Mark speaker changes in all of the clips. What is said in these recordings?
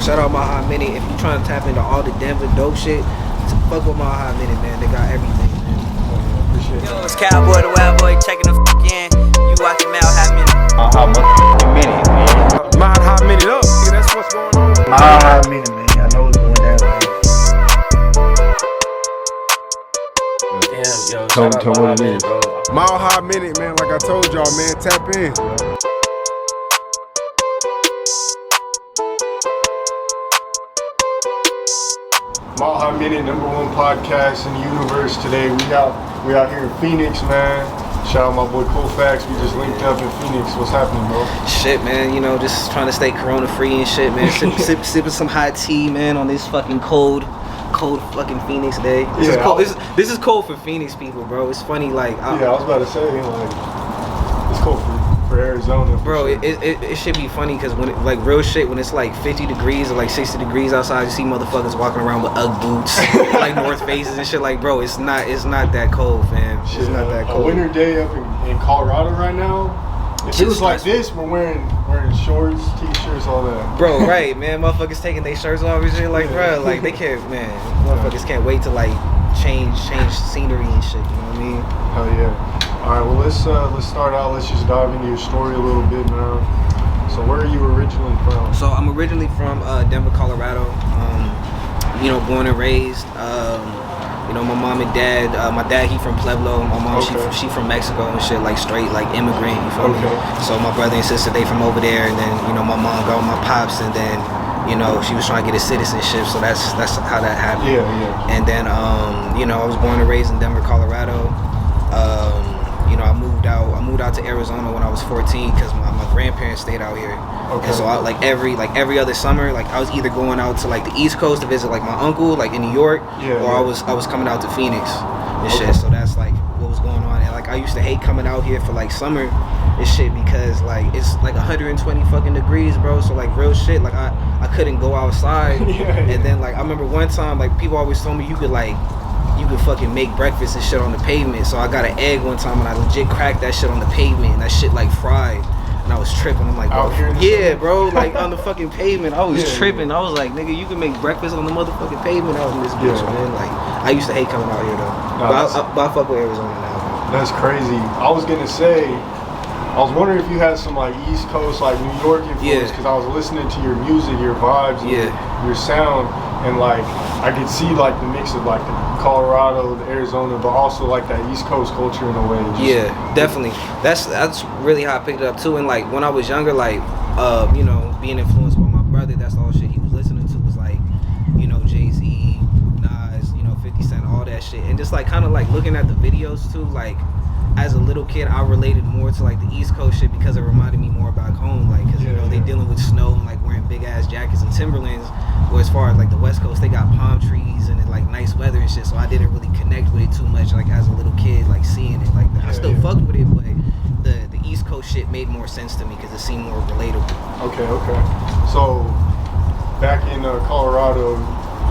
Speaker 1: shout out My High Minute. If you trying to tap into all the Denver dope shit, fuck with My High Minute, man. They got everything, man.
Speaker 2: Appreciate it. Yo, it's Cowboy the Wild Boy checking the in. You watching My High Minute.
Speaker 3: Minute, man. My High Minute up. That's what's going on.
Speaker 4: My High Minute, man. I know it's going down, man.
Speaker 5: Yo,
Speaker 3: Tell what it is.
Speaker 5: bro.
Speaker 3: Mile High Minute, man. Like I told y'all, man, tap in. Mile High Minute, #1 podcast in the universe today. We out here in Phoenix, man. Shout out my boy ColFax. We just linked up in Phoenix. What's happening, bro?
Speaker 1: Shit, man. You know, just trying to stay corona free and shit, man. Sipping some hot tea, man, on this fucking cold fucking Phoenix day. This is cold. This is cold for Phoenix people, bro. It's funny, like
Speaker 3: I was about to say, like, it's cold for Arizona.
Speaker 1: Bro, sure. it should be funny because when like real shit, when it's like 50 degrees or like 60 degrees outside, you see motherfuckers walking around with Ugg boots, like North Faces and shit. Like, bro, it's not that cold, fam. It's not that cold.
Speaker 3: A winter day up in Colorado right now. If it was like this, we're wearing shorts, t-shirts, all that.
Speaker 1: Bro, right, man. Motherfuckers taking their shirts off and shit. Like, bro, like they can't, man. Motherfuckers can't wait to like change scenery and shit. You know what I mean?
Speaker 3: Hell yeah. All right, well let's start out. Let's just dive into your story a little bit, man. So where are you originally from?
Speaker 1: So I'm originally from Denver, Colorado. You know, born and raised. You know, my mom and dad, my dad, he from Pueblo. My mom, she from Mexico and shit, like straight, like immigrant, you feel me? So my brother and sister, they from over there, and then, you know, my mom got with my pops, and then, you know, she was trying to get a citizenship, so that's how that happened.
Speaker 3: Yeah.
Speaker 1: And then, you know, I was born and raised in Denver, Colorado. You know, I moved out to Arizona when I was 14 because my grandparents stayed out here. And so I, like every other summer, like I was either going out to like the East Coast to visit like my uncle, like in New York, or I was coming out to Phoenix and shit. So that's like what was going on. And like I used to hate coming out here for like summer and shit because like it's like 120 fucking degrees, bro. So like real shit, like I couldn't go outside. And then like I remember one time, like people always told me you could fucking make breakfast and shit on the pavement. So I got an egg one time and I legit cracked that shit on the pavement and that shit like fried. And I was tripping. I'm like, bro, bro, like on the fucking pavement. I was tripping. I was like, nigga, you can make breakfast on the motherfucking pavement out in this bitch, man. Like, I used to hate coming out here though. But I fuck with Arizona now.
Speaker 3: That's crazy. I was gonna say, I was wondering if you had some like East Coast, like New York influence, because I was listening to your music, your vibes, and your sound, and like I could see like the mix of like the Colorado, the Arizona, but also like that East Coast culture in a way.
Speaker 1: Definitely. That's really how I picked it up too. And like when I was younger, like you know, being influenced by my brother, that's all shit he was listening to was like, you know, Jay-Z, Nas, you know, 50 Cent, all that shit, and just like kind of like looking at the videos too, like. As a little kid, I related more to like the East Coast shit because it reminded me more back home, like, cause you know they dealing with snow and like wearing big ass jackets and Timberlands. Where as far as like the West Coast, they got palm trees and like nice weather and shit. So I didn't really connect with it too much, like as a little kid, like seeing it. Like I still fucked with it, but the East Coast shit made more sense to me because it seemed more relatable.
Speaker 3: Okay. So back in Colorado,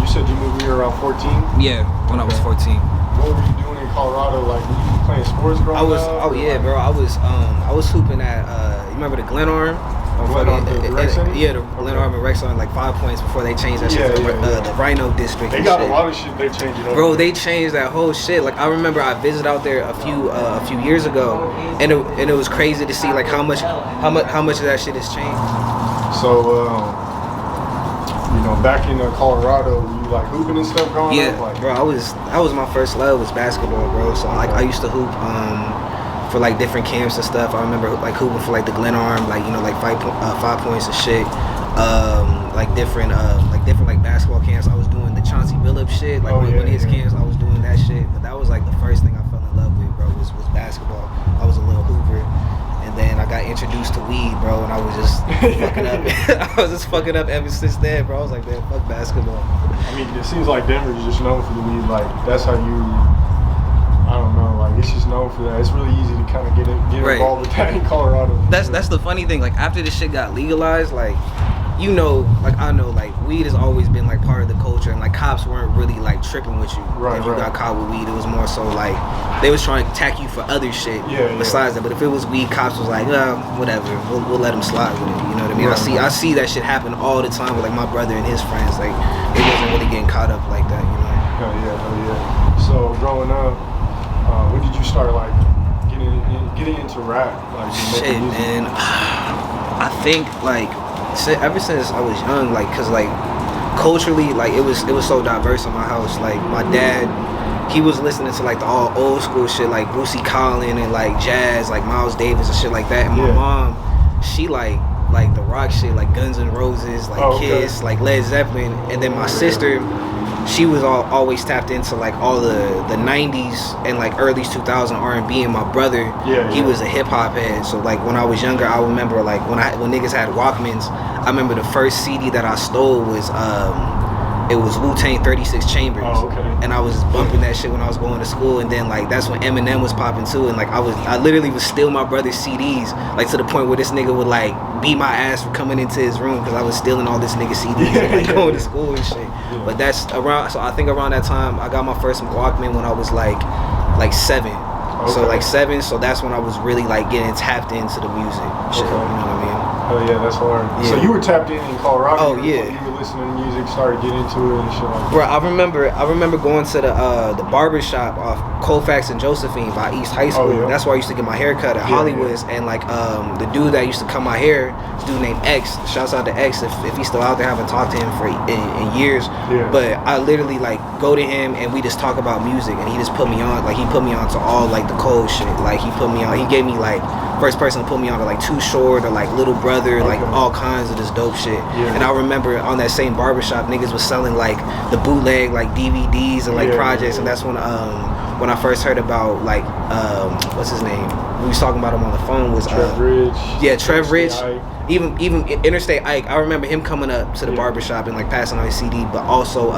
Speaker 3: you said you moved here around 14?
Speaker 1: Yeah, when I was 14.
Speaker 3: What were you doing in Colorado? Like, were you playing sports growing up?
Speaker 1: Oh yeah, bro. I was hooping at you remember the Glenarm?
Speaker 3: The Rec Center?
Speaker 1: Yeah, the Glenarm and Rec Center, like 5 points before they changed that shit to the Rhino District.
Speaker 3: They got a lot of shit they changed it up.
Speaker 1: Bro, they changed that whole shit. Like I remember I visited out there a few years ago, and it was crazy to see like how much of that shit has changed.
Speaker 3: So you know, back in Colorado, were you like hooping and stuff growing up?
Speaker 1: Yeah, bro, that was my first love was basketball, bro. So like I used to hoop for like different camps and stuff. I remember like hooping for like the Glenarm, like you know like 5 points and shit. Like different like basketball camps. I was doing the Chauncey Billups shit. Like when his camps, I was doing that shit. But that was like the first thing I fell in love with, bro. Was basketball. I was a little hooper. And then I got introduced to weed, bro, and I was just fucking up. I was just fucking up ever since then, bro. I was like, man, fuck basketball.
Speaker 3: I mean, it seems like Denver is just known for the weed. Like, that's how you, I don't know, like, it's just known for that. It's really easy to kind of get involved with that in Colorado.
Speaker 1: That's the funny thing. Like, after this shit got legalized, like, you know, like I know, like weed has always been like part of the culture, and like cops weren't really like tripping with you.
Speaker 3: Right,
Speaker 1: if you got caught with weed, it was more so like they was trying to attack you for other shit. Besides that, but if it was weed, cops was like, whatever, we'll let them slide with it. You know what I mean? I see that shit happen all the time with like my brother and his friends. Like it wasn't really getting caught up like that. You know?
Speaker 3: Hell yeah. So growing up, when did you start like getting into rap? Like
Speaker 1: shit, man. I think like ever since I was young, like, cause like culturally, like it was so diverse in my house. Like my dad, he was listening to like the all old school shit, like Boosie Collin and like jazz, like Miles Davis and shit like that. And my mom, she like the rock shit, like Guns N' Roses, like Kiss, like Led Zeppelin. And then my sister, she was always tapped into like all the 90s and like early 2000 R&B, and my brother, he was a hip hop head. So like when I was younger, I remember like when niggas had Walkmans, I remember the first CD that I stole was it was Wu-Tang 36 Chambers. And I was bumping that shit when I was going to school, and then like that's when Eminem was popping too, and like I literally was stealing my brother's CDs, like to the point where this nigga would like beat my ass for coming into his room because I was stealing all this nigga CDs and like going to school and shit. But that's around, so I think around that time I got my first Walkman when I was like 7. So like 7, so that's when I was really like getting tapped into the music shit. You know what I mean?
Speaker 3: Oh yeah, that's hard. So you were tapped in Colorado.
Speaker 1: Oh yeah.
Speaker 3: You were listening to music, started getting into it and shit like that.
Speaker 1: Bro, I remember going to the barber shop off ColFax and Josephine by East High School. That's where I used to get my hair cut at Hollywood's. And like the dude that used to cut my hair, this dude named X. Shouts out to X if he's still out there. I haven't talked to him for in years. But I literally like go to him and we just talk about music, and he just put me on, like he put me on to all like the cold shit. Like he put me on, he gave me like first person to put me on to like Too Short or like Little Brother, like all kinds of this dope shit. And I remember on that same barbershop, niggas was selling like the bootleg like DVDs and like projects, and that's when I first heard about like what's his name? We was talking about him on the phone was
Speaker 3: Trev Ridge.
Speaker 1: Yeah, Trev Ridge. Even Interstate Ike. I remember him coming up to the barbershop and like passing on his CD, but also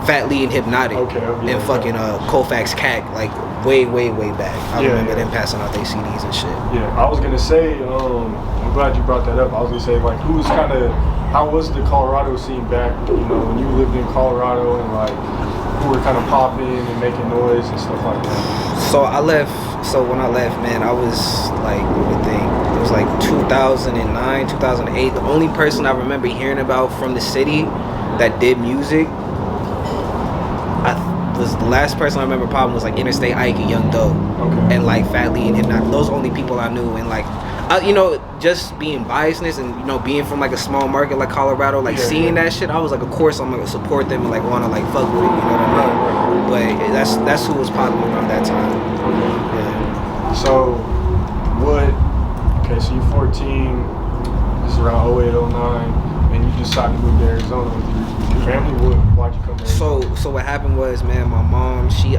Speaker 1: Fat Lee and Hypnotic and fucking ColFax Cac, like way back. I remember them passing out their CDs and shit.
Speaker 3: I was gonna say, I'm glad you brought that up. I was gonna say, like, how was the Colorado scene back, you know, when you lived in Colorado, and like who were kind of popping and making noise and stuff like that?
Speaker 1: So when I left, man, I was like, let me think, it was like 2009, 2008. The only person I remember hearing about from the city that did music, was the last person I remember popping was like Interstate Ike and Young Doe, and like Fat Lee and Hypnotic. Those only people I knew. And like you know, just being biasness and, you know, being from like a small market like Colorado, like seeing that shit, I was like, of course I'm gonna support them and like want to like fuck with it, you know what I mean? But that's who was popping around that time.
Speaker 3: So so you're 14, this is around 08, 09, and you decided to move to Arizona with your family. Why'd you come to Arizona? So
Speaker 1: what happened was, man, my mom, she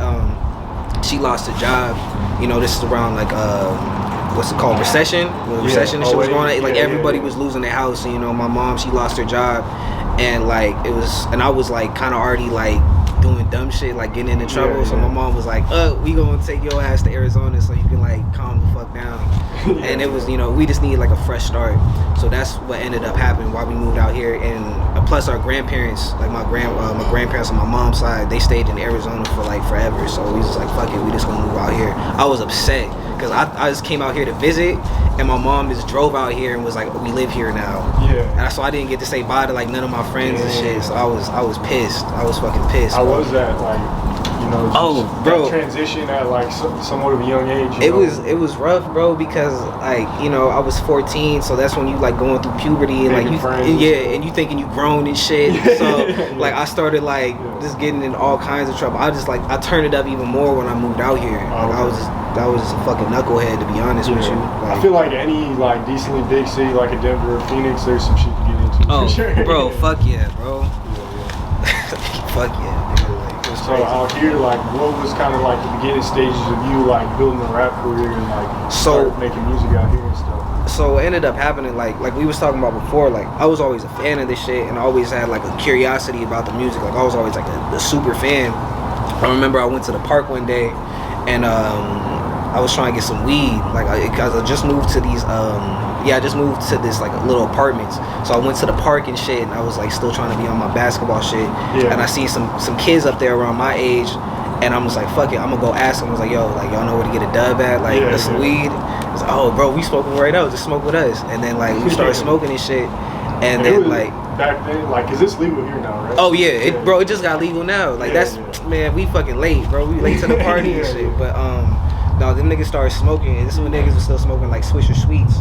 Speaker 1: lost her job. You know, this is around like what's it called, recession? When recession and shit was going on, like everybody was losing their house, and you know, my mom, she lost her job, and like I was like kind of already like doing dumb shit, like getting into trouble. So my mom was like, we gonna take your ass to Arizona so you can like calm the fuck down. And it was, you know, we just needed like a fresh start. So that's what ended up happening while we moved out here. And plus our grandparents, like my grandparents on my mom's side, they stayed in Arizona for like forever. So we was just like, fuck it, we just gonna move out here. I was upset because I just came out here to visit, and my mom just drove out here and was like, we live here now. And so I didn't get to say bye to like none of my friends and shit. So I was pissed. I was fucking pissed.
Speaker 3: How was that, like, you know,
Speaker 1: bro,
Speaker 3: that transition at like somewhat of a young age?
Speaker 1: It was rough, bro, because like, you know, I was 14, so that's when you like going through puberty and like and you thinking you grown and shit. So like I started like just getting in all kinds of trouble. I turned it up even more when I moved out here. I was just a fucking knucklehead, to be honest with you. Like,
Speaker 3: I feel like any like decently big city like a Denver or Phoenix, there's some shit to get into.
Speaker 1: Oh,
Speaker 3: for sure.
Speaker 1: Bro, fuck yeah, bro. Fuck yeah, nigga. Like,
Speaker 3: so out here, like, what was kind of like the beginning stages of you like building a rap career and like start making music out here and stuff?
Speaker 1: So it ended up happening like we was talking about before. Like I was always a fan of this shit, and I always had like a curiosity about the music. Like I was always like a super fan. I remember I went to the park one day, and I was trying to get some weed, like because I just moved to these Yeah, I just moved to this like little apartments. So I went to the park and shit, and I was like still trying to be on my basketball shit. Yeah. And I seen some kids up there around my age, and I'm just like, fuck it, I'm gonna go ask them. I was like, yo, like y'all know where to get a dub at? Like, some weed. It's like, oh, bro, we smoking right now. Just smoke with us. And then like we started smoking and shit, and then like
Speaker 3: back then, like, is this legal here now, right?
Speaker 1: Oh yeah, bro, it just got legal now. Like man, we fucking late, bro. We late to the party and shit. But no, them niggas started smoking, and some niggas was still smoking like Swisher Sweets,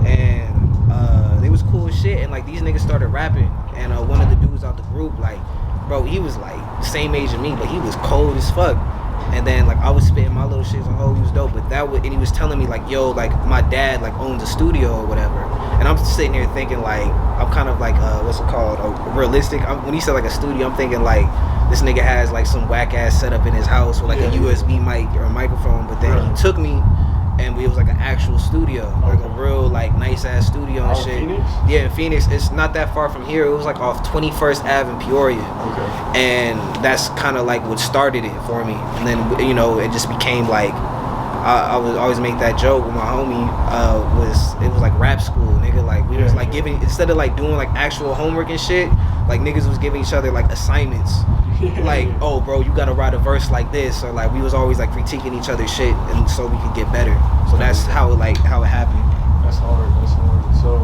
Speaker 1: and they was cool as shit. And like these niggas started rapping, and one of the dudes out the group, like, bro, he was like the same age as me, but he was cold as fuck. And then like I was spitting my little shit on, oh, he was dope, but and he was telling me like, yo, like my dad like owns a studio or whatever. And I'm sitting here thinking like, I'm kind of like what's it called, realistic. When he said like a studio, I'm thinking like this nigga has like some whack ass setup in his house with like a USB mic or a microphone. But then he took me, and it was like an actual studio, like a real like nice ass studio and shit.
Speaker 3: Phoenix?
Speaker 1: Yeah, in Phoenix. It's not that far from here. It was like off 21st Ave in Peoria. Okay. And that's kind of like what started it for me. And then it just became like I would always make that joke with my homie. It was like rap school, nigga. Like we was like giving, instead of like doing like actual homework and shit, like niggas was giving each other like assignments. Like, oh bro, you gotta write a verse like this, or like we was always like critiquing each other's shit, and so we could get better. So that's how it happened.
Speaker 3: That's hard. So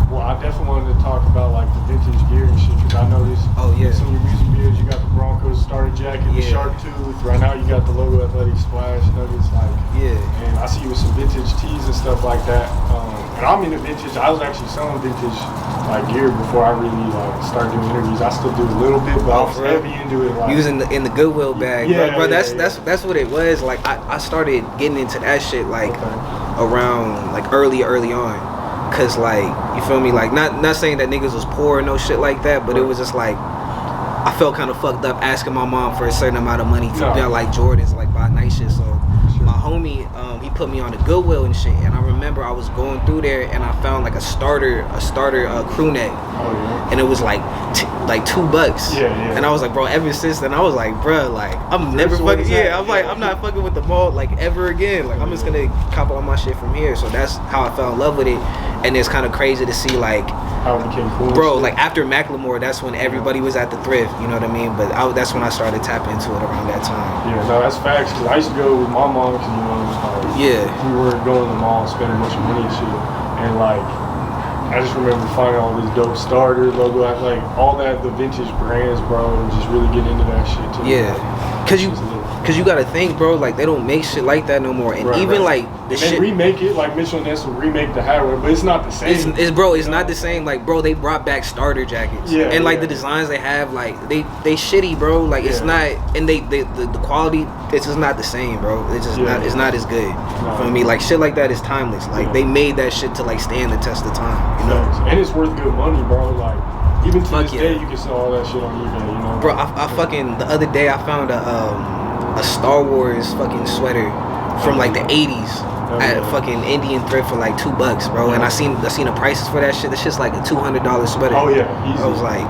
Speaker 3: well, I definitely wanted to talk about like the vintage gear and shit, because I noticed some of your music videos, you got the Broncos starter jacket, the shark tooth. Right now you got the logo Athletic Splash. Nuggets, like, and I see you with some vintage tees and stuff like that. And I'm into vintage. I was actually selling vintage like gear before I really like started doing interviews. I still do a little bit, but I was heavy into it. Like,
Speaker 1: using in the Goodwill bag, bro. That's what it was. Like I started getting into that shit like around like early on. Cause like, you feel me, like not saying that niggas was poor or no shit like that, but it was just like I felt kind of fucked up asking my mom for a certain amount of money to buy like Jordans, like buy nice shit. So my homie, he put me on the Goodwill and shit, and I remember I was going through there and I found like a starter crew neck, and it was like $2. And I was like, bro, ever since then I was like, bro, like I'm never fucking I'm like, I'm not fucking with the mall like ever again. Like I'm just gonna cop all my shit from here. So that's how I fell in love with it. And it's kind of crazy to see like
Speaker 3: how it became cool,
Speaker 1: bro. Like after Macklemore, that's when everybody was at the thrift. You know what I mean? But that's when I started tapping into it around that time.
Speaker 3: Yeah, no, that's facts. Cause I used to go with my mom, cause we weren't going to the mall and spending a bunch of money and shit. And like, I just remember finding all these dope starter logo, like all that, the vintage brands, bro, and just really getting into that shit too.
Speaker 1: Yeah, cause you gotta think, bro, like they don't make shit like that no more. And like the shit,
Speaker 3: they remake it, like Mitchell and Ness will remake the hardware, but it's not the same.
Speaker 1: It's not the same. Like, bro, they brought back starter jackets. And like the designs they have, like they shitty, bro. Like it's not, and the quality, it's just not the same, bro. It's just not, it's not as good. For me, like shit like that is timeless. Like they made that shit to like stand the test of time, you know.
Speaker 3: And it's worth good money, bro. Like even to this day, you can sell all that shit on eBay, you know.
Speaker 1: Bro, I fucking, the other day I found a Star Wars fucking sweater from like the 80s at fucking Indian thrift for like $2, bro. And I seen the prices for that shit. That shit's like a $200 sweater.
Speaker 3: Oh yeah, easy.
Speaker 1: I was like,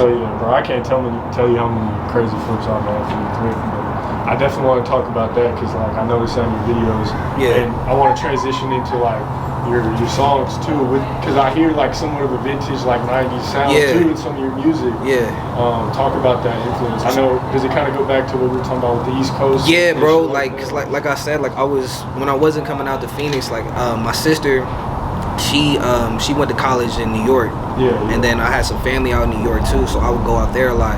Speaker 3: oh yeah, bro. I can't tell you how many crazy flips I've had from the thrift. But I definitely want to talk about that because like I noticed that in your videos. And I want to transition into like your songs too, because I hear like somewhat of a vintage like 90s sound too in some of your music. Talk about that influence. I know, does it kind of go back to what we were talking about with the East Coast?
Speaker 1: Yeah, bro. Like, cause like I said, like when I wasn't coming out to Phoenix, like my sister, she went to college in New York. And then I had some family out in New York too, so I would go out there a lot.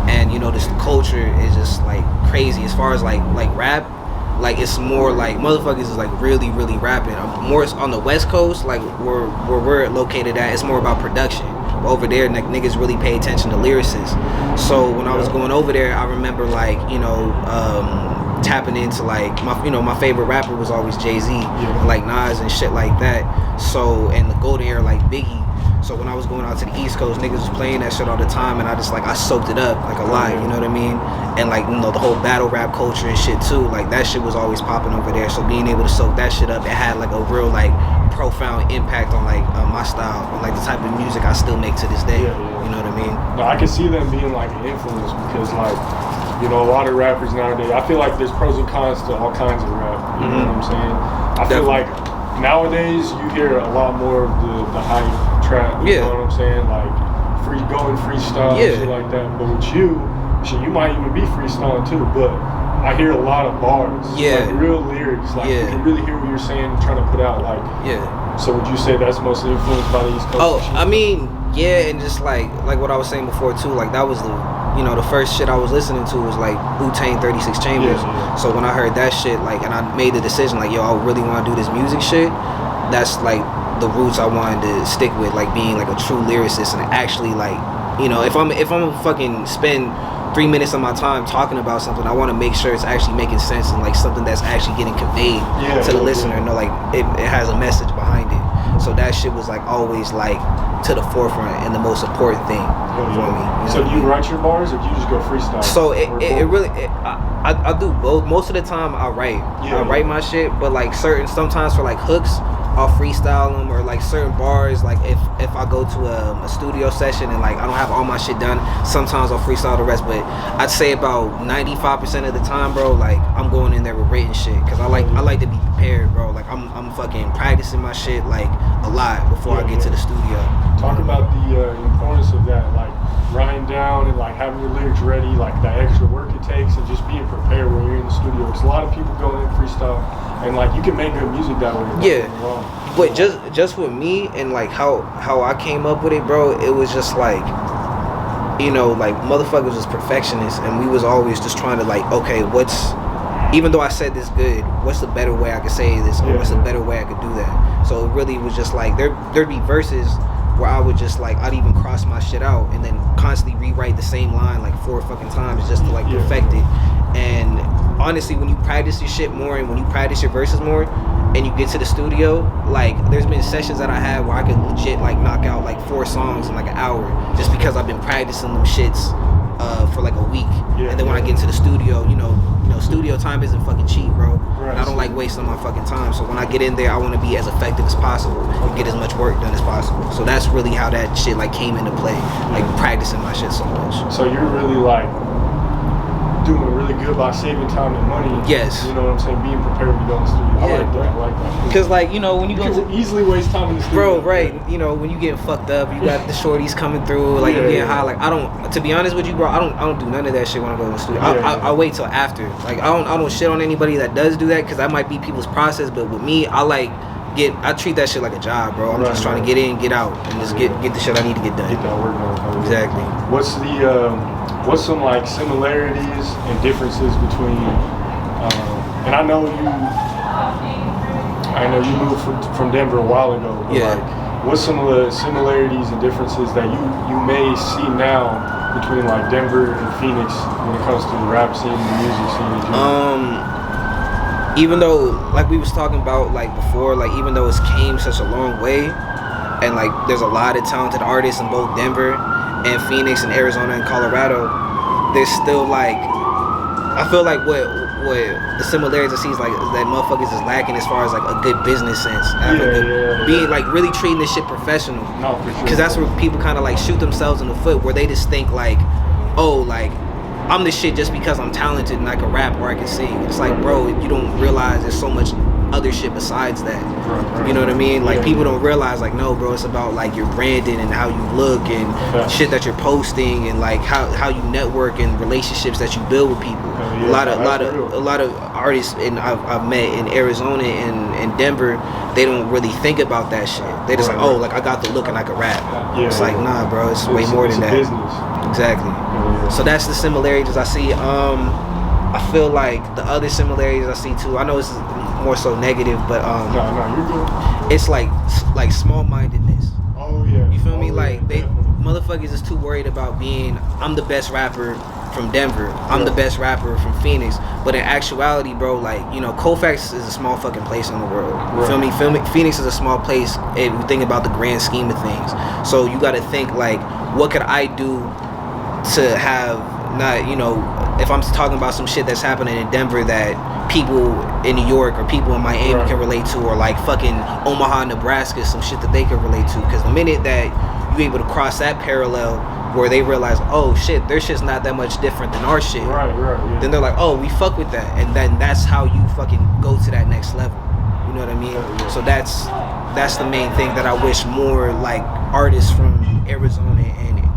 Speaker 1: And you know, this culture is just like crazy as far as like rap. Like it's more like motherfuckers is like really rapping. More on the West Coast, like where we're located at, it's more about production. Over there, like niggas really pay attention to lyricists. So when I was going over there, I remember like tapping into like my favorite rapper was always Jay-Z, like Nas and shit like that. So and the golden era like Biggie. So when I was going out to the East Coast, niggas was playing that shit all the time, and I soaked it up like a lot, you know what I mean? And like the whole battle rap culture and shit too, like that shit was always popping over there. So being able to soak that shit up, it had like a real like profound impact on like my style and like the type of music I still make to this day. You know what I mean?
Speaker 3: No, I can see them being like an influence because like, you know, a lot of rappers nowadays, I feel like there's pros and cons to all kinds of rap. You know what I'm saying? I feel like nowadays you hear a lot more of the hype trap. You know what I'm saying? Like freestyle and shit like that. But with you, shit, you might even be freestyling too. But I hear a lot of bars, like real lyrics. Like you can really hear what you're saying and trying to put out. Like So would you say that's mostly influenced by the East Coast?
Speaker 1: Oh, I mean, yeah, and just like what I was saying before too. Like that was the first shit I was listening to was like Wu-Tang 36 Chambers. So when I heard that shit, like, and I made the decision, like, yo, I really want to do this music shit. That's like the roots I wanted to stick with, like being like a true lyricist and actually like, if I'm fucking spend 3 minutes of my time talking about something, I want to make sure it's actually making sense and like something that's actually getting conveyed to the listener. Like it has a message behind it. So that shit was like always like to the forefront and the most important thing for me.
Speaker 3: So do you write your bars or do you just go freestyle?
Speaker 1: So I do both. Most of the time I write. I write my shit, but like sometimes for like hooks, I'll freestyle them, or like certain bars, like if I go to a studio session and like I don't have all my shit done, sometimes I'll freestyle the rest. But I'd say about 95% of the time, bro, like I'm going in there with written shit, because I like to be prepared, bro. Like I'm fucking practicing my shit like a lot before I get to the studio.
Speaker 3: Talk about the importance of that, like writing down and like having your lyrics ready, like the extra work it takes, and just being prepared when you're in the studio. Because a lot of people go in freestyle, and like you can make good music that way.
Speaker 1: But just with me and like how I came up with it, bro, it was just like, like motherfuckers was perfectionists, and we was always just trying to like, okay, even though I said this good, what's the better way I could say this, or what's the better way I could do that? So it really was just like there'd be verses where I would just like, I'd even cross my shit out and then constantly rewrite the same line like 4 fucking times just to like perfect it. And honestly, when you practice your shit more and when you practice your verses more and you get to the studio, like there's been sessions that I had where I could legit like knock out like 4 songs in like an hour just because I've been practicing them shits for like a week. And then when I get into the studio, studio time isn't fucking cheap, bro. And I don't like wasting my fucking time. So when I get in there, I want to be as effective as possible and get as much work done as possible. So that's really how that shit like came into play, like practicing my shit so much.
Speaker 3: So you're really like doing really good by saving time and money.
Speaker 1: Yes.
Speaker 3: You know what I'm saying? Being prepared when you go in the studio. I like that.
Speaker 1: Because like, when you
Speaker 3: can easily waste time in the studio.
Speaker 1: Bro, right. When you getting fucked up, you got the shorties coming through, like you're getting high. Like to be honest with you, bro, I don't do none of that shit when I go in the studio. I wait till after. Like I don't shit on anybody that does do that, because that might be people's process. But with me, I treat that shit like a job, bro. I'm just trying to get in, get out, and just get the shit I need to get done.
Speaker 3: Get that work done.
Speaker 1: Exactly.
Speaker 3: What's some like similarities and differences between and I know you moved from Denver a while ago, but like what's some of the similarities and differences that you may see now between like Denver and Phoenix when it comes to the rap scene and the music scene?
Speaker 1: Even though like we was talking about like before, like even though it's came such a long way, and like there's a lot of talented artists in both Denver and Phoenix and Arizona and Colorado, there's still like, I feel like what the similarities I see is like that motherfuckers is lacking as far as like a good business sense. Being like really treating this shit professional.
Speaker 3: No, for sure.
Speaker 1: Because that's where people kind of like shoot themselves in the foot, where they just think like, oh, like I'm the shit just because I'm talented and I can rap or I can sing. It's like, bro, you don't realize there's so much other shit besides that. You know what I mean? Like people don't realize, like, no, bro, it's about like your branding and how you look and shit that you're posting, and like how you network and relationships that you build with people. A lot of artists I've met in Arizona and Denver, they don't really think about that shit. They just like, oh, like I got the look and I can rap. It's like, nah, bro, it's way more than that.
Speaker 3: Business.
Speaker 1: Exactly. So that's the similarities I see. I feel like the other similarities I see too, I know it's more so negative, but
Speaker 3: no, you're good.
Speaker 1: It's like small-mindedness.
Speaker 3: Oh yeah.
Speaker 1: You feel me? Like
Speaker 3: definitely.
Speaker 1: Motherfuckers is too worried about being, I'm the best rapper from Denver, I'm the best rapper from Phoenix, but in actuality, bro, like, ColFax is a small fucking place in the world. You feel me? Phoenix is a small place if you think about the grand scheme of things. So you gotta think like, what could I do to have not, if I'm talking about some shit that's happening in Denver that people in New York or people in Miami can relate to, or like fucking Omaha, Nebraska, some shit that they can relate to. Because the minute that you're able to cross that parallel where they realize, oh shit, their shit's not that much different than our shit, then they're like, oh, we fuck with that, and then that's how you fucking go to that next level. You You know what I mean? So that's the main thing that I wish more like artists from Arizona and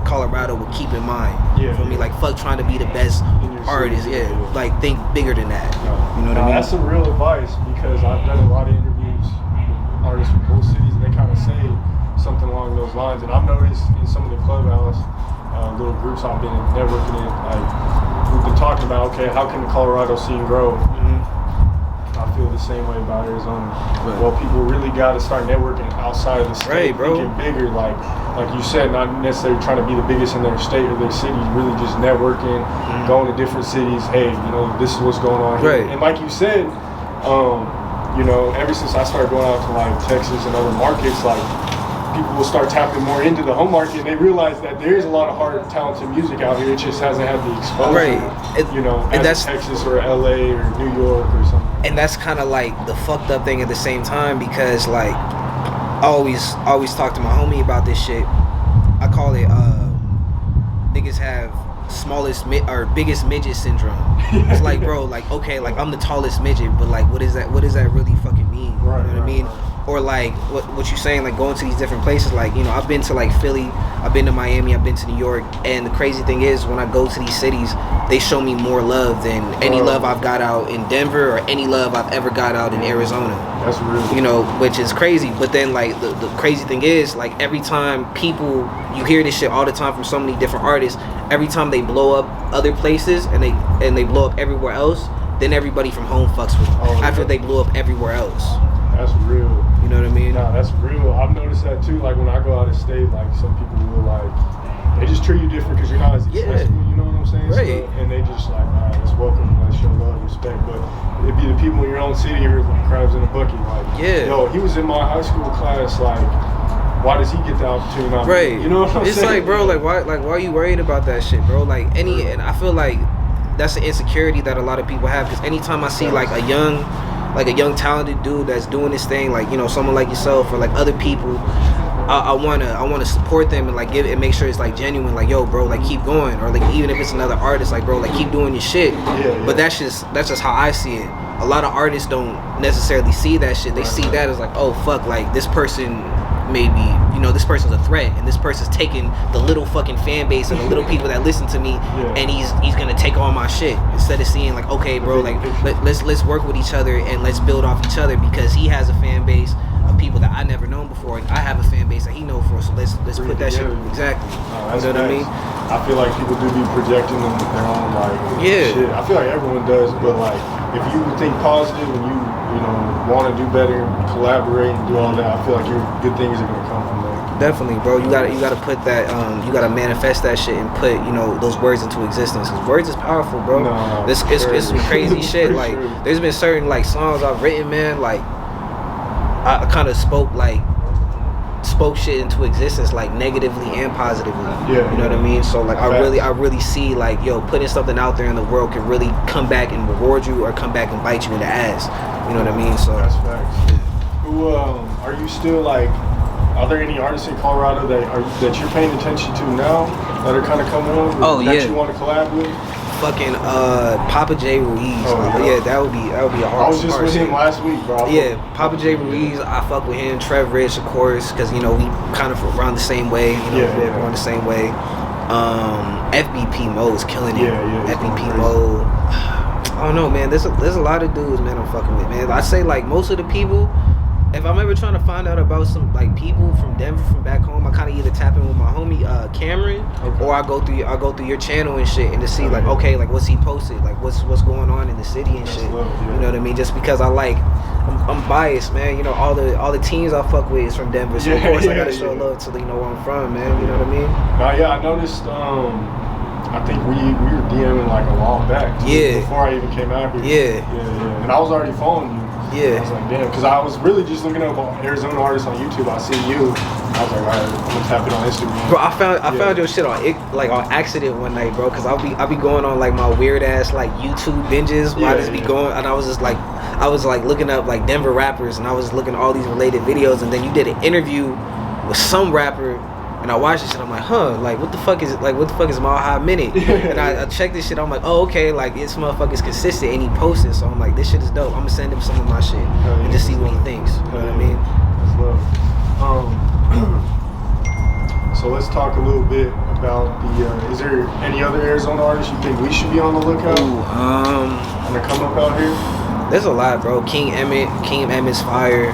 Speaker 1: Colorado would keep in mind. For me, like fuck trying to be the best artist. Like think bigger than that. You know what I mean?
Speaker 3: That's some real advice, because I've done a lot of interviews with artists from both cities, and they kind of say something along those lines. And I've noticed in some of the clubhouse little groups I've been networking in, like we've been talking about, okay, how can the Colorado scene grow? I feel the same way about Arizona. Well, people really got to start networking outside of the state, thinking bigger, like you said, not necessarily trying to be the biggest in their state or their city, really just networking, going to different cities. Hey, you know, this is what's going on here. And like you said, you know, ever since I started going out to like Texas and other markets, like people will start tapping more into the home market, and they realize that there's a lot of hard, talented music out here. It just hasn't had the exposure, you know, and that's Texas or LA or New York or something.
Speaker 1: And that's kind of like the fucked up thing at the same time, because like I always talk to my homie about this shit. I call it niggas have biggest midget syndrome. It's like, bro, like, okay, like I'm the tallest midget, but like what does that really fucking mean? You know what I mean? Or like what you saying, like going to these different places, like, you know, I've been to like Philly, I've been to Miami, I've been to New York, and the crazy thing is when I go to these cities, they show me more love than any love I've got out in Denver or any love I've ever got out in Arizona.
Speaker 3: That's real.
Speaker 1: You know, which is crazy. But then like the crazy thing is, like every time you hear this shit all the time from so many different artists, every time they blow up other places and they blow up everywhere else, then everybody from home fucks with them after they blow up everywhere else.
Speaker 3: That's real.
Speaker 1: You know what I mean?
Speaker 3: Nah, that's real. I've noticed that too. Like when I go out of state, like some people will like, they just treat you different because you're not as successful. You know what I'm saying?
Speaker 1: Right.
Speaker 3: So, and they just like, all right, let's welcome, let's show love, respect. But it'd be the people in your own city who are like crabs in a bucket. Like, yo, he was in my high school class. Like, why does he get the opportunity? You know what I'm saying?
Speaker 1: It's like, bro, like why are you worried about that shit, bro? Like and I feel like that's an insecurity that a lot of people have, because anytime I see like a young talented dude that's doing this thing, like, you know, someone like yourself or like other people, I wanna support them and like give it and make sure it's like genuine, like, yo, bro, like keep going, or like even if it's another artist, like, bro, like keep doing your shit. But that's just how I see it. A lot of artists don't necessarily see that shit. They see that as like, oh fuck, like this person maybe, you know, this person's a threat, and this person's taking the little fucking fan base and the little people that listen to me, and he's gonna take all my shit, instead of seeing like, okay, bro, like let's work with each other and let's build off each other, because he has a fan base of people that I never known before, and I have a fan base that he knows for. So let's put that shit exactly. You know what I mean?
Speaker 3: I feel like people do be projecting them their own like shit. I feel like everyone does, but like if you think positive and you know want to do better and collaborate and do all that, I feel like good things are gonna come from there.
Speaker 1: Definitely, bro. You gotta put that. You gotta manifest that shit and put, you know, those words into existence. Cause words is powerful, bro. It's some crazy shit. Like there's been certain like songs I've written, man. Like I kind of spoke shit into existence, like negatively and positively. You know what I mean? So like I really see like, yo, putting something out there in the world can really come back and reward you, or come back and bite you in the ass. You know what I mean? So
Speaker 3: that's facts. Who are you still like? Are there any artists in Colorado that you're paying attention to now that are kind of coming on? That you want to collab with?
Speaker 1: Fucking Papa J. Ruiz. That would be a hard.
Speaker 3: I was just with him last week, bro.
Speaker 1: Papa J. Ruiz, I fuck with him. Trev Rich, of course, because, you know, we kind of around the same way. You know, we're on the same way. FBP Mo is killing it. FBP Mo. I don't know, man. There's a lot of dudes, man, I'm fucking with, man. I say like most of the people, if I'm ever trying to find out about some like people from Denver from back home, I kind of either tap in with my homie Cameron, or I go through your channel and shit, and to see like, okay, like what's he posted, like what's going on in the city and shit. You know what I mean? Just because I'm biased, man. You know, all the teams I fuck with is from Denver, so of course I gotta show love to, you know, where I'm from, man. You know what I mean?
Speaker 3: I noticed. I think we were DMing like a while back. Before I even came out here. And I was already following you. I was like, damn, because I was really just looking up Arizona artists on YouTube. I see you. I was like, all right, I'm gonna tap it on Instagram.
Speaker 1: Bro, I found your shit on accident one night, bro. Cause I'll be going on like my weird ass like YouTube binges. I just be going, and I was looking up like Denver rappers, and I was looking at all these related videos, and then you did an interview with some rapper. and I watched this shit. I'm like, like what the fuck is Mile High Minute? And I checked this shit. I'm like, oh, okay, like this motherfucker's consistent, and he posted. So I'm like, this shit is dope. I'm gonna send him some of my shit and just see what he thinks. You know what I mean?
Speaker 3: That's love. So let's talk a little bit about the. Is there any other Arizona artists you think we should be on the lookout? Gonna come up out here?
Speaker 1: There's a lot, bro. King Emmett's fire.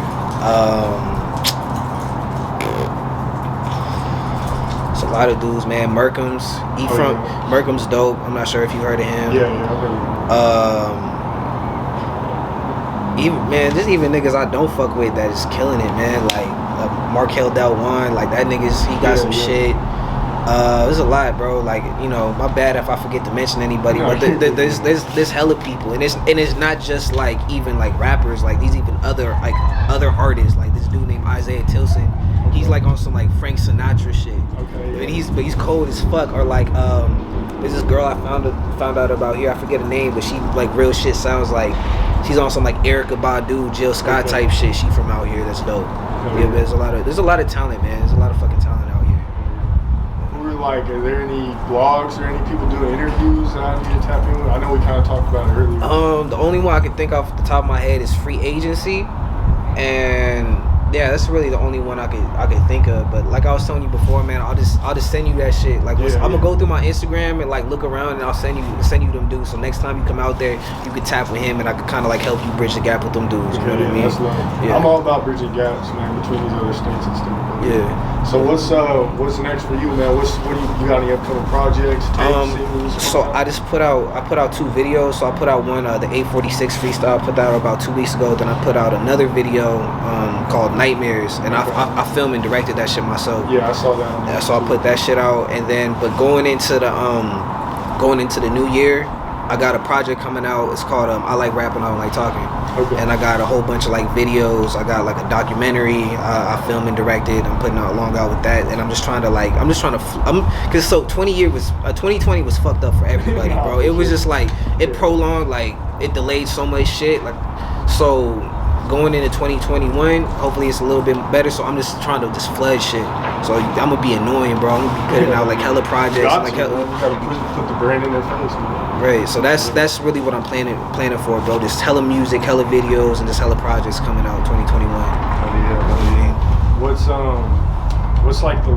Speaker 1: It's a lot of dudes, man. Merkham's. Merkham's dope. I'm not sure if you heard of him.
Speaker 3: Yeah, I've heard of him.
Speaker 1: Even niggas I don't fuck with that is killing it, man. Like Markel Delwan, like that niggas, he got some shit. There's a lot, bro. Like, you know, my bad if I forget to mention anybody, but there's hella people, and it's not just like even like rappers, like these even other artists, like this dude named Isaiah Tilson. He's like on some like Frank Sinatra shit. Okay. Yeah. But he's cold as fuck. Or like there's this girl I found out about here. I forget her name, but she like real shit sounds like she's on some like Erykah Badu, Jill Scott type shit. She from out here. That's dope. Yeah, but there's a lot of talent, man. There's a lot of fucking talent out here.
Speaker 3: Like, are there any blogs or any people doing interviews that I need to tap in with? I know we kind of talked about it earlier.
Speaker 1: The only one I can think of off the top of my head is Free Agency, and yeah, that's really the only one I could think of. But like I was telling you before, man, I'll just send you that shit. Like I'm gonna go through my Instagram and like look around, and I'll send you them dudes. So next time you come out there, you can tap with him, and I could kind of like help you bridge the gap with them dudes. You know what I mean?
Speaker 3: That's yeah. I'm all about bridging gaps, man, between these other states and stuff.
Speaker 1: Yeah.
Speaker 3: So what's next for you, man? What do you got? Any upcoming projects? Singles?
Speaker 1: So I put out 2 videos. So I put out one, the 846 freestyle. I put that out about 2 weeks ago. Then I put out another video called Nightmares, and I filmed and directed that shit myself.
Speaker 3: Yeah, I saw that.
Speaker 1: Yeah, so I put that shit out, and then going into the new year, I got a project coming out. It's called I Like Rapping, I Don't Like Talking.
Speaker 3: Okay.
Speaker 1: And I got a whole bunch of like videos. I got like a documentary I filmed and directed. I'm putting out along out with that, and I'm just trying to because 2020 was fucked up for everybody, bro. It was just like it prolonged, like it delayed so much shit, like so. Going into 2021, hopefully it's a little bit better. So I'm just trying to flood shit. So I'm gonna be annoying, bro. I'm gonna be putting out like hella projects.
Speaker 3: You gotta put the brand in their face, man.
Speaker 1: Right. So that's really what I'm planning for, bro. Just hella music, hella videos, and just hella projects coming out in 2021.
Speaker 3: What's like the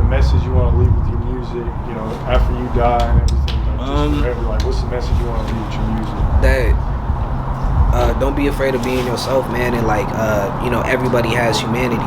Speaker 3: message you want to leave with your music? You know, after you die and everything. Like, just forever. Like, what's the message you want to leave with your music?
Speaker 1: That. Don't be afraid of being yourself, man, and like everybody has humanity.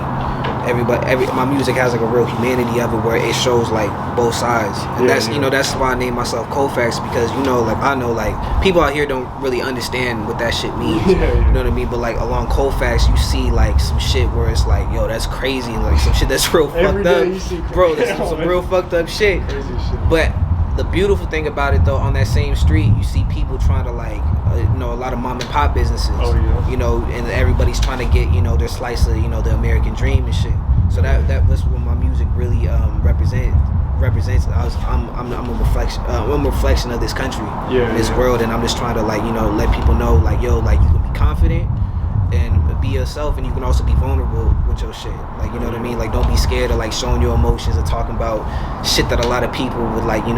Speaker 1: My music has like a real humanity of it, where it shows like both sides, and that's why I named myself ColFax, because I know like people out here don't really understand what that shit means. You know what I mean? But like along ColFax, you see like some shit where it's like, yo, that's crazy, and like some shit that's real fucked up, bro. That's some real fucked up shit.
Speaker 3: Crazy shit.
Speaker 1: But the beautiful thing about it, though, on that same street, you see people trying to like, a lot of mom and pop businesses. Oh, yeah. And everybody's trying to get, their slice of, the American dream and shit. So that's what my music really represents. I'm a reflection. I'm a reflection of this country, this world, and I'm just trying to like, let people know, like, yo, like you can be confident and be yourself, and you can also be vulnerable with your shit. Like, you know what I mean? Like, don't be scared of like showing your emotions and talking about shit that a lot of people would like, be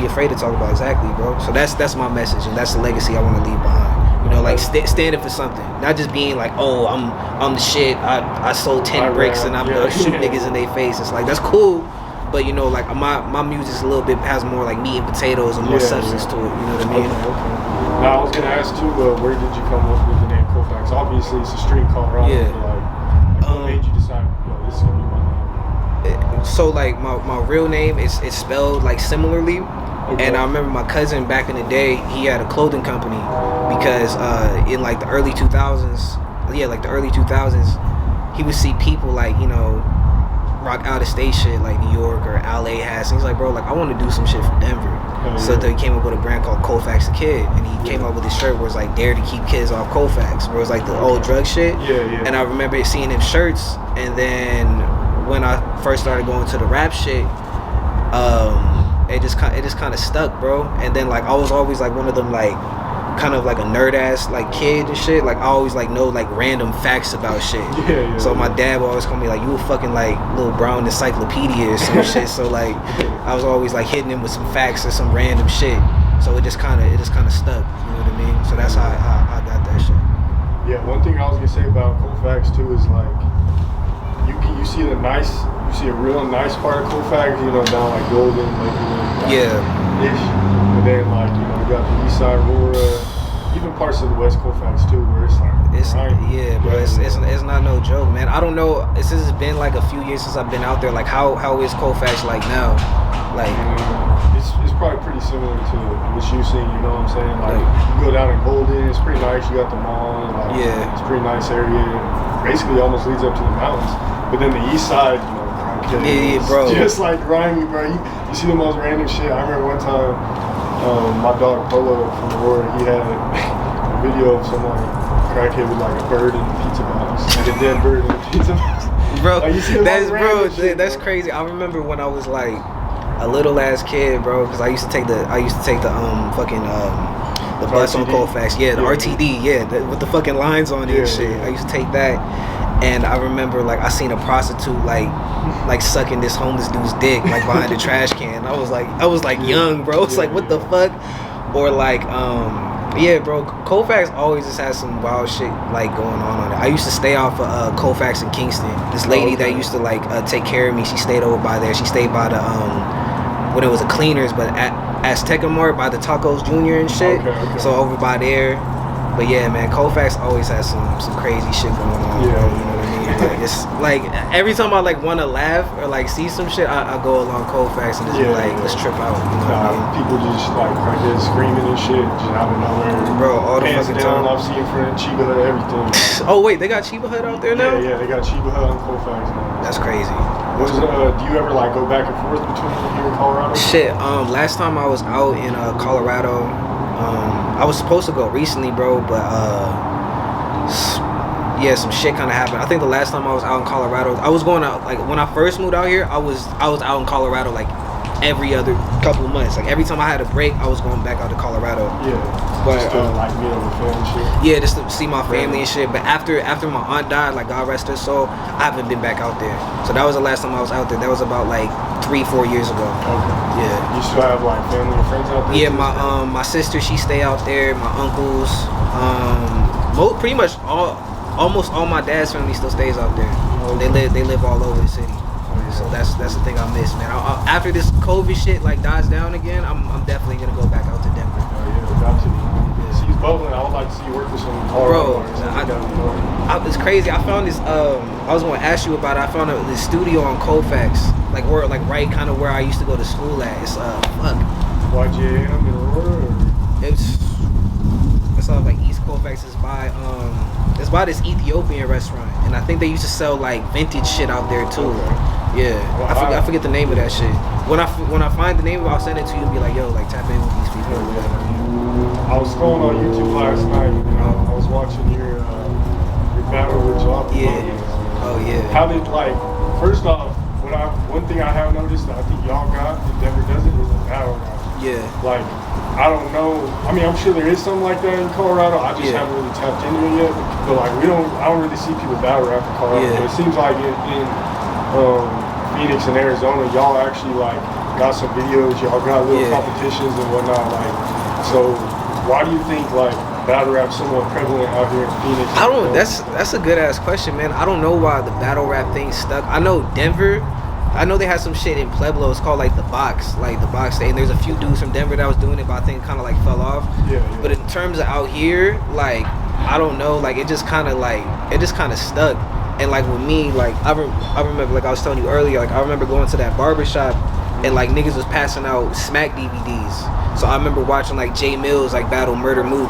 Speaker 1: afraid to talk about. Exactly, bro. So that's my message, and that's the legacy I want to leave behind. Like standing for something, not just being like, oh, I'm the shit. I sold 10 bricks and I'm gonna shoot niggas in their face. It's like, that's cool, but like my music's a little bit has more like meat and potatoes and more substance to it. You know what I mean?
Speaker 3: Okay. Now I was gonna ask too, where did you come up with the name ColFax? Obviously, it's a street in Colorado.
Speaker 1: Yeah.
Speaker 3: But like what made you decide, this is gonna be my name?
Speaker 1: So like my real name is spelled like similarly. Okay. And I remember my cousin back in the day, he had a clothing company, because in like the early 2000s, he would see people like, rock out of state shit like New York or LA has. And he's like, bro, like I want to do some shit for Denver. So he came up with a brand called ColFax the Kid, and he came up with this shirt where it's like, dare to keep kids off ColFax, where it's like the old drug shit. And I remember seeing him shirts, and then when I first started going to the rap shit, it just kind of stuck, bro. And then like I was always like one of them like kind of like a nerd ass like kid and shit. Like I always like know like random facts about shit.
Speaker 3: Yeah.
Speaker 1: So my dad would always call me like, you a fucking like little brown encyclopedia or some shit. So like I was always like hitting him with some facts or some random shit. So it just kind of stuck. You know what I mean? So that's how I got that shit.
Speaker 3: Yeah, one thing I was gonna say about ColFax too is like you see a real nice part of ColFax, you know, down like Golden, like ish. But then like, you know, you got the East Side Aurora, even parts of the West ColFax too, where it's like
Speaker 1: bro, it's not no joke, man. I don't know. It's been like a few years since I've been out there. Like how is ColFax like now? Like
Speaker 3: it's probably pretty similar to what you've seen, you know what I'm saying? Like you go down in Golden, it's pretty nice. You got the mall, and like it's a pretty nice area. Basically, almost leads up to the mountains. But then the East Side, you know,
Speaker 1: bro,
Speaker 3: just like grimy, bro. You see the most random shit. I remember one time, my dog Polo from Aurora, he had a video of some like crackhead with like a bird in a pizza box, like a dead bird in a pizza box.
Speaker 1: Bro,
Speaker 3: like,
Speaker 1: that's crazy. I remember when I was like a little ass kid, bro, because I used to take the the bus on ColFax, the RTD, with the fucking lines on it and shit. I used to take that, and I remember like I seen a prostitute like sucking this homeless dude's dick like behind the trash can. I was like young, bro. It's like what the fuck, or like bro. ColFax always just has some wild shit like going on it. I used to stay off of ColFax in Kingston. This lady that used to like take care of me, she stayed over by there. She stayed by the when it was a Cleaners, but at Azteca Mart by the Tacos Junior and shit. So over by there. But yeah, man, ColFax always has some crazy shit going on. Bro, you know what I mean? Like it's like every time I like want to laugh or like see some shit, I go along ColFax and just be like, let's trip out. You know what I mean?
Speaker 3: People just like right there screaming and shit, just out of nowhere.
Speaker 1: Bro, all the fucking time.
Speaker 3: I've seen for Chiba Hut, everything.
Speaker 1: Oh wait, they got Chiba Hut out there now?
Speaker 3: Yeah, they got Chiba Hut on ColFax now.
Speaker 1: That's crazy.
Speaker 3: Do you ever like go back and forth between here and Colorado?
Speaker 1: Shit, last time I was out in Colorado, I was supposed to go recently, bro, but some shit kind of happened. I think the last time I was out in Colorado, I was going out like when I first moved out here. I was out in Colorado like every other couple months. Like every time I had a break, I was going back out to Colorado. But
Speaker 3: just to like meet up with family and shit.
Speaker 1: Yeah, just to see my family and shit. But after my aunt died, like God rest her soul, I haven't been back out there. So that was the last time I was out there. That was about like 3-4 years ago.
Speaker 3: Okay.
Speaker 1: Yeah.
Speaker 3: You still have like family and friends out there?
Speaker 1: Yeah, my sister, she stay out there. My uncles, pretty much almost all my dad's family still stays out there. Okay. They live all over the city. So that's the thing I miss, man. After this COVID shit like dies down again, I'm definitely gonna go back out to Denver.
Speaker 3: Got to. He's bubbling. I would like to see you work with some
Speaker 1: bro. It's crazy. I found this. I was gonna ask you about it. I found this studio on ColFax, like right kind of where I used to go to school at. It's
Speaker 3: YJM in Aurora.
Speaker 1: It's all like East ColFax is by it's by this Ethiopian restaurant, and I think they used to sell like vintage shit out there too. Yeah, well, I forget the name of that shit. When I find the name of it, I'll send it to you and be like, yo, like tap in with these people.
Speaker 3: I was scrolling on YouTube last night, and I was watching your battle with Jalopy Bungus.
Speaker 1: Oh yeah.
Speaker 3: How did first off, one thing I have noticed that I think y'all got and Denver doesn't is a battle rap.
Speaker 1: Yeah.
Speaker 3: Like I don't know. I mean, I'm sure there is something like that in Colorado. I just haven't really tapped into it yet. But like I don't really see people battle rap in Colorado.
Speaker 1: Yeah.
Speaker 3: But it seems like in Phoenix and Arizona, y'all actually like got some videos. Y'all got little competitions and whatnot. Like, so why do you think like battle rap's somewhat prevalent out here in Phoenix?
Speaker 1: I don't. That's a good ass question, man. I don't know why the battle rap thing stuck. I know Denver. I know they had some shit in Pueblo. It's called like the box thing. And there's a few dudes from Denver that was doing it, but I think kind of like fell off.
Speaker 3: Yeah.
Speaker 1: But in terms of out here, like I don't know, like it just kind of stuck. And like with me, like I remember, like I was telling you earlier, like I remember going to that barbershop and like niggas was passing out Smack DVDs. So I remember watching like Jay Mills like battle Murder Mook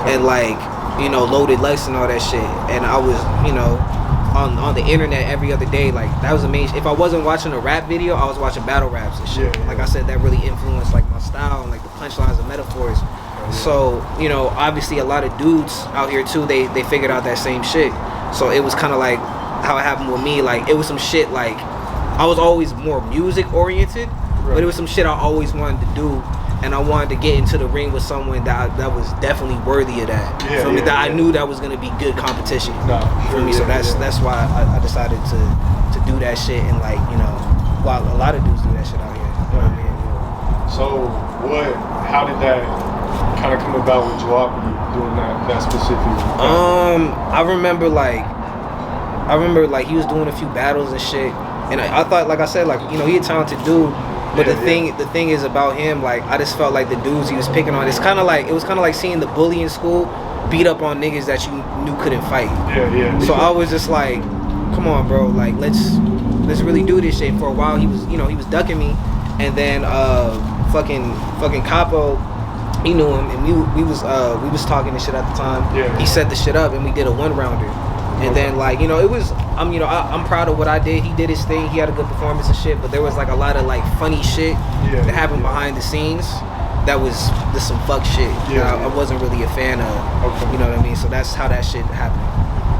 Speaker 1: and like, you know, Loaded Lux and all that shit. And I was, you know, on the internet every other day. Like that was amazing. If I wasn't watching a rap video, I was watching battle raps and shit. Like I said, that really influenced like my style and like the punchlines and metaphors. So, you know, obviously a lot of dudes out here too, they figured out that same shit. So it was kind of like how it happened with me. Like it was some shit like I was always more music oriented, but it was some shit I always wanted to do. and I wanted to get into the ring with someone that was definitely worthy of that.
Speaker 3: Yeah,
Speaker 1: Feel me? That I knew that was gonna be good competition. Feel me? So that's why I decided to do that shit, and like, you know, while a lot of dudes do that shit out here. You know what I mean?
Speaker 3: So how did that kind of come about with Jalopy doing that specific?
Speaker 1: I remember like he was doing a few battles and shit, and I thought, like I said, like, you know, he a talented dude, but the thing is about him, like, I just felt like the dudes he was picking on, it was kind of like seeing the bully in school beat up on niggas that you knew couldn't fight. So I was just like, come on, bro, like, let's really do this shit. For a while he was ducking me, and then fucking Capo, he knew him, and we was talking and shit at the time. He set the shit up, and we did a 1-rounder. And then, like, you know, it was, I'm proud of what I did. He did his thing. He had a good performance and shit. But there was like a lot of like funny shit that happened behind the scenes. That was just some fuck shit. I wasn't really a fan of. You know what I mean? So that's how that shit happened.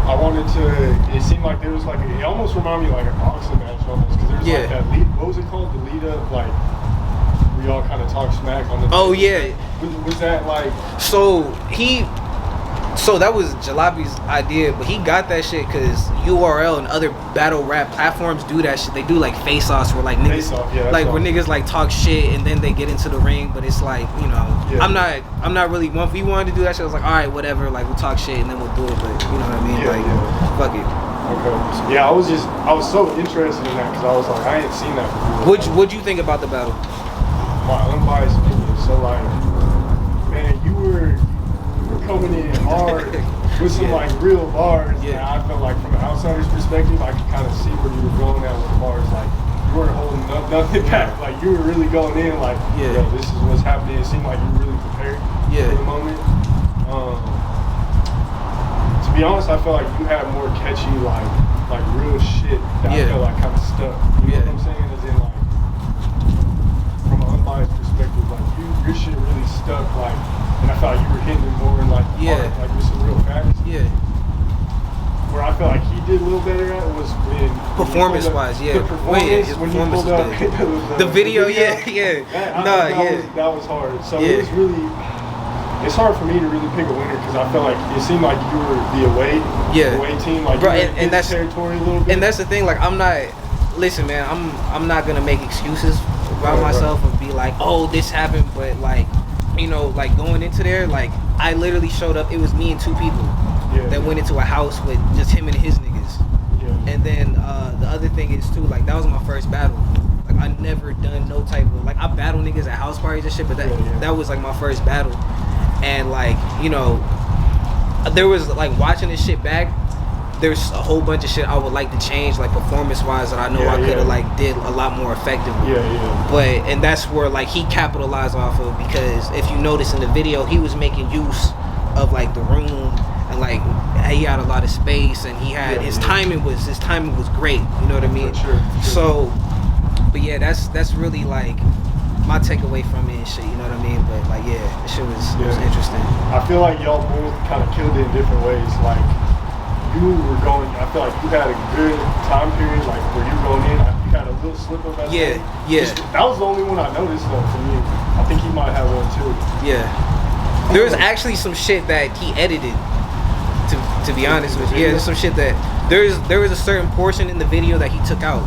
Speaker 3: I wanted to. It seemed like there was like it almost reminded me like a boxing match almost, because there was like that lead. What was it called? The lead up, like we all kind of talk smack on the.
Speaker 1: Oh yeah.
Speaker 3: Was that like?
Speaker 1: So that was Jalopy's idea, but he got that shit because URL and other battle rap platforms do that shit. They do like face-offs where like niggas, where niggas like talk shit and then they get into the ring. But it's like, you know, I'm not really. If we wanted to do that shit, I was like, all right, whatever. Like, we'll talk shit and then we'll do it. But you know what I mean? Fuck it.
Speaker 3: Okay. Yeah, I was so interested in that because I was like, I ain't seen that before.
Speaker 1: What'd you think about the battle?
Speaker 3: My unbiased opinion. So like, man, you were coming in hard with some like real bars. And I felt like from an outsider's perspective, I could kind of see where you were going at with the bars. Like, you weren't holding nothing back. Like, you were really going in like, yo, this is what's happening. It seemed like you were really prepared for the moment. To be honest, I felt like you had more catchy like real shit that I felt like kind of stuck. You know what I'm saying? As in like, from an unbiased perspective, like your shit really stuck. Like, and I felt like you were hitting it more in like hard, like with some real facts. Where I felt like he did a little better at was when
Speaker 1: performance-wise,
Speaker 3: the performance,
Speaker 1: his
Speaker 3: when
Speaker 1: performance
Speaker 3: you pulled
Speaker 1: was
Speaker 3: up
Speaker 1: the video,
Speaker 3: that was hard. So it was really, it's hard for me to really pick a winner because I felt like it seemed like you were the away team, like, bro, and that's territory a little bit.
Speaker 1: And that's the thing, like, listen, man, I'm not gonna make excuses about myself and be like, oh, this happened, but like, you know, like going into there, like I literally showed up. It was me and 2 people that went into a house with just him and his niggas. And then the other thing is too, like, that was my first battle. Like, I never done no type of, like, I battle niggas at house parties and shit, but that was like my first battle. And like, you know, there was like watching this shit back, there's a whole bunch of shit I would like to change, like performance-wise, that I know I could have like did a lot more effectively. But, and that's where like he capitalized off of, because if you notice in the video, he was making use of like the room, and like he had a lot of space, and he had his timing was great. You know what I mean?
Speaker 3: For sure.
Speaker 1: So, but yeah, that's really like my takeaway from it and shit. You know what I mean? But like, yeah, the shit was interesting.
Speaker 3: I feel like y'all both kind of killed it in different ways. Like, you were going, I feel like you had a good time period, like where you were going in, you had a little slip up at the end. That was the only one I noticed though for me. I think he might have one too.
Speaker 1: There was actually some shit that he edited, to be honest with you. There's some shit that, there was a certain portion in the video that he took out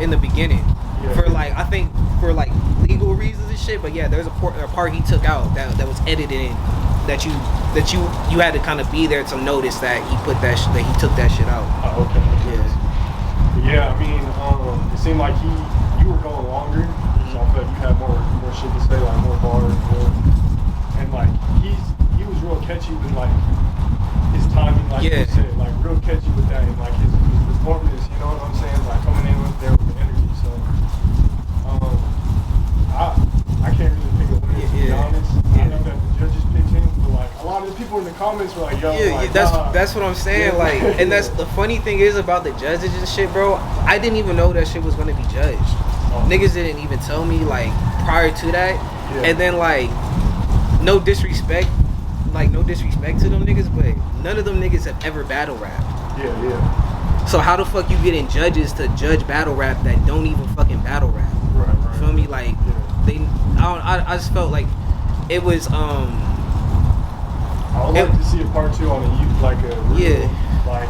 Speaker 1: in the beginning. For like, I think for like legal reasons and shit, but yeah, there's a part he took out that was edited in, that you had to kind of be there to notice that he put that that he took that shit out.
Speaker 3: Yeah, I mean, it seemed like you were going longer, so I felt like you had more shit to say, like more bars, and like he was real catchy with like his timing, like you said, like real catchy with that, and like his performance. You know what I'm saying? Like coming in there with the energy. So I can't really pick a winner, to be honest. I know that the judges picked him, but like a lot of the people in the comments were like, yo,
Speaker 1: that's what I'm saying. Like, and that's the funny thing is about the judges and shit, bro. I didn't even know that shit was gonna be judged. Niggas didn't even tell me like prior to that. And then like, no disrespect to them niggas, but none of them niggas have ever battle rapped. So how the fuck you getting judges to judge battle rap that don't even fucking battle rap? Feel me? Like, I just felt like it was
Speaker 3: I would like to see a part 2 on like a real, like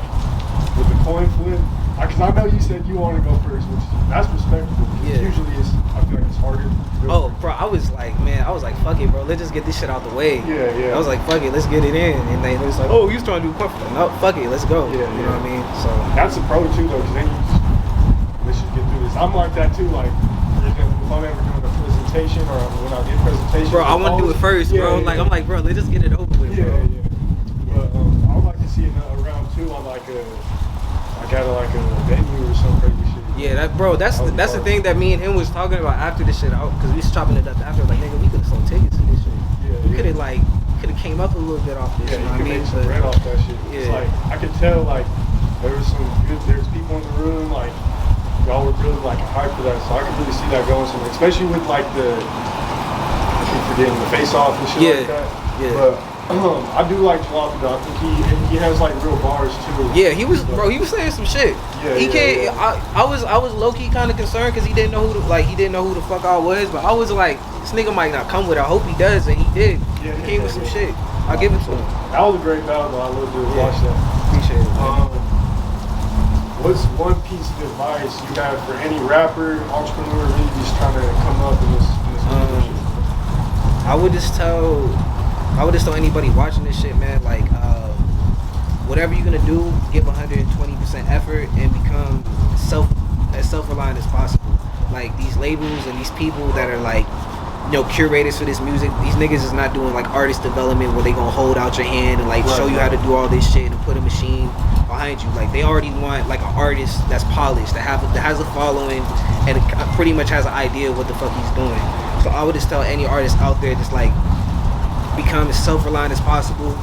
Speaker 3: with the coin flip. Because I know you said you want to go first, which that's respectable.
Speaker 1: Yeah.
Speaker 3: Usually I feel like it's harder.
Speaker 1: Bro, I was like, fuck it, bro. Let's just get this shit out the way.
Speaker 3: Yeah.
Speaker 1: I was like, fuck it, let's get it in. And they was like, oh, you was trying to do coin flip. No, fuck it, let's go.
Speaker 3: Yeah,
Speaker 1: you know what I mean? So
Speaker 3: that's a pro too, though, because then let's just get through this. I'm like that too, like if I'm ever doing a presentation or when I get presentation.
Speaker 1: Bro, I want to do it first, bro. Like I'm like, bro, let's just get it over with, bro.
Speaker 3: But I would like to see a round 2 on like a venue or some crazy shit.
Speaker 1: Yeah, that's the thing that me and him was talking about after this shit out, because we was chopping it up after, like, nigga, we could have sold tickets to this shit. We could have came up a little bit off this.
Speaker 3: Yeah,
Speaker 1: you know what I mean?
Speaker 3: Make some bread off that shit.
Speaker 1: Yeah.
Speaker 3: It's like I could tell like there's people in the room, like y'all were really like hyped for that, so I could really see that going somewhere, especially with like I keep forgetting the face off and shit like that. Yeah. But I do like Jalopy, though. I think he has like real bars too.
Speaker 1: Yeah, he was saying some shit. I was low key kind of concerned because he didn't know who the fuck I was, but I was like, this nigga might not come with it. I hope he does, and he did. He came with some shit. I'll give it to him.
Speaker 3: That was a great battle, though. I love to watch that.
Speaker 1: Appreciate it.
Speaker 3: What's one piece of advice you have for any rapper, entrepreneur, really just trying to come up in this shit?
Speaker 1: I would just tell anybody watching this shit, man, like, whatever you're gonna do, give 120% effort and become as self-reliant as possible. Like, these labels and these people that are like, curators for this music, these niggas is not doing like artist development where they gonna hold out your hand and like show you how to do all this shit and put a machine behind you. Like, they already want like an artist that's polished, that has a following, and pretty much has an idea of what the fuck he's doing. So I would just tell any artist out there, just like, become as self-reliant as possible.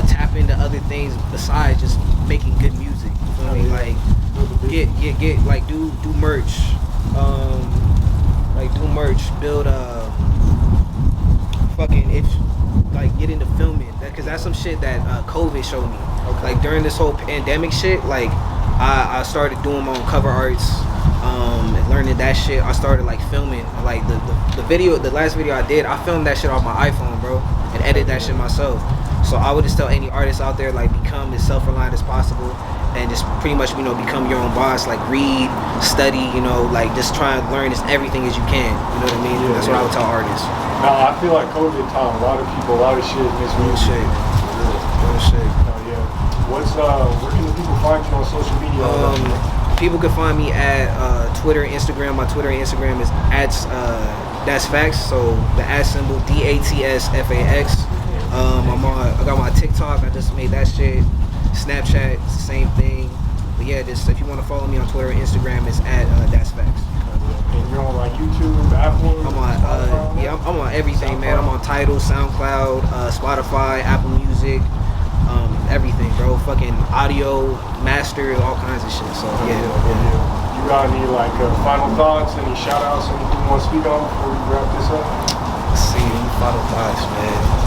Speaker 1: Tap into other things besides just making good music. You feel me? Like, get like do merch. Build get into filming, because that's some shit that COVID showed me. Like, during this whole pandemic shit, like I started doing my own cover arts, and learning that shit. I started like filming, like the last video I did, I filmed that shit off my iPhone, bro, and edited that shit myself. So I would just tell any artist out there, like, become as self-reliant as possible, and just pretty much, become your own boss. Like, read, study, like, just try and learn everything as you can. You know what I mean? That's what I would tell artists.
Speaker 3: Now, I feel like COVID taught a lot of people a lot of shit in this music.
Speaker 1: Real shit.
Speaker 3: Where can the people find you on social media?
Speaker 1: People can find me at Twitter and Instagram. My Twitter and Instagram is @DatsFax. So the @ DATSFAX. I got my TikTok. I just made that shit. Snapchat, it's the same thing. But yeah, just if you want to follow me on Twitter and Instagram, it's @DatsFax.
Speaker 3: And you're on like YouTube, Apple.
Speaker 1: I'm on everything, man. I'm on Tidal, SoundCloud, Spotify, Apple Music, everything, bro. Fucking audio, master, all kinds of shit. So yeah.
Speaker 3: You got any like final thoughts, any shout outs, anything you want to speak on before we wrap this up?
Speaker 1: Let's see, any final thoughts, man.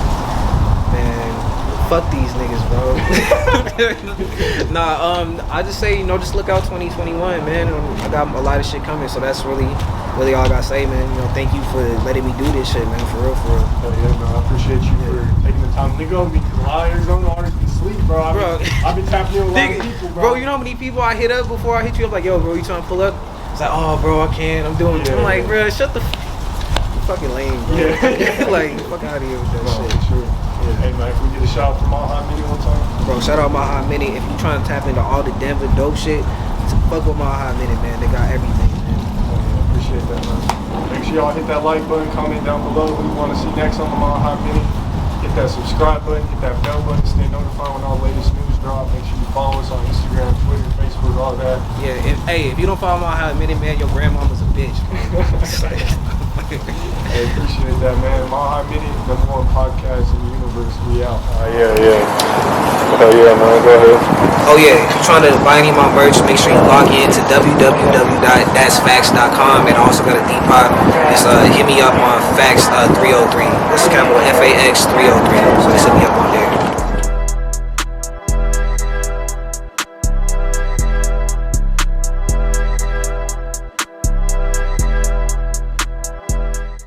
Speaker 1: Fuck these niggas, bro. I just say, just look out 2021, man. I got a lot of shit coming, so that's really all I gotta say, man. Thank you for letting me do this shit, man, for real.
Speaker 3: Hell yeah, man. I appreciate you for taking the time to go, because a lot of Arizona artists be sleep, bro. I've been tapping in with a lot of people, bro.
Speaker 1: Bro, you know how many people I hit up before I hit you up? Like, yo, bro, you trying to pull up? It's like, oh, bro, I can't. I'm doing it. I'm like, bro, shut the fucking lame, bro. Like, fuck out of here with that shit.
Speaker 3: Sure. Hey, man, can we get a shout out from Maha Mini one time?
Speaker 1: Bro, shout out Maha Mini. If you trying to tap into all the Denver dope shit, fuck with Maha Mini, man. They got everything, man.
Speaker 3: Appreciate that, man. Make sure y'all hit that like button, comment down below who you want to see next on the Maha Mini. Hit that subscribe button, hit that bell button, stay notified when all the latest news drop. Make sure you follow us on Instagram, Twitter, Facebook, all that. Yeah, if you don't follow Maha Mini, man, your grandmama's a bitch, man. Hey, appreciate that, man. Maha Mini, #1 podcast in the universe. We out. Yeah. Hell yeah, man. Go ahead. Oh yeah, if you're trying to buy any of my merch, make sure you log in to www.datsfax.com, and also got a Depop. Just hit me up on Fax 303. This is capital FAX 303. So just hit me up on there.